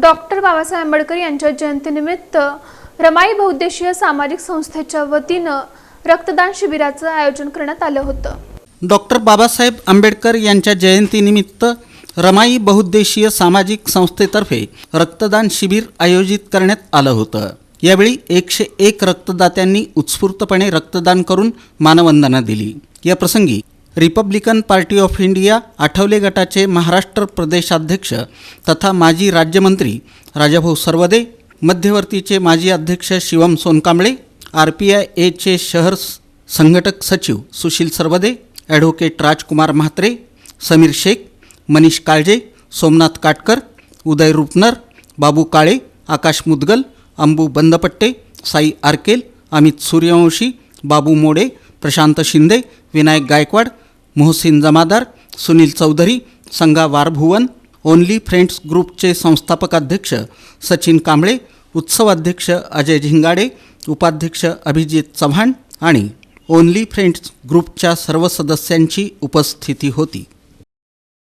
Doctor Babasaheb Ambedkar यांच्या जयंतीनिमित्त रमाई बहुउद्देशीय सामाजिक संस्थेच्या वतीनं रक्तदान शिबिराचं आयोजन करण्यात आलं होतं। डॉक्टर बाबासाहेब आंबेडकर यांच्या जयंतीनिमित्त रमाई बहुउद्देशीय सामाजिक संस्थेतर्फे रक्तदान शिबिर आयोजित करण्यात आलं होतं। यावेळी 101 रक्तदात्यांनी उत्स्फूर्तपणे रक्तदान करून मानवंदना दिली। या प्रसंगी Republican party of India Athawale गटाचे महाराष्ट्र प्रदेशाध्यक्ष तथा माजी राज्यमंत्री राजाभाऊ सरवदे, मध्यवर्तीचे माजी अध्यक्ष शिवम सोनकांबळे, RPIAचे शहर संघटक सचिव सुशील सरवदे, ॲडव्होकेट राजकुमार म्हात्रे, समीर शेख, मनीष काळजे, सोमनाथ काटकर, उदय रुपनर, बाबू काळे, आकाश मुदगल, अंबू बंदपट्टे, साई आरकेल, अमित सूर्यवंशी, बाबू मोडे, प्रशांत शिंदे, विनायक गायकवाड, मोहसिन जमादार, सुनील चौधरी, संगा वारभुवन, ओनली फ्रेंड्स ग्रुपचे संस्थापक अध्यक्ष सचिन कांबळे, उत्सव अध्यक्ष अजय झिंगाडे, उपाध्यक्ष अभिजित चव्हाण आणि ओनली फ्रेंड्स ग्रुपच्या सर्व सदस्यांची उपस्थिती होती।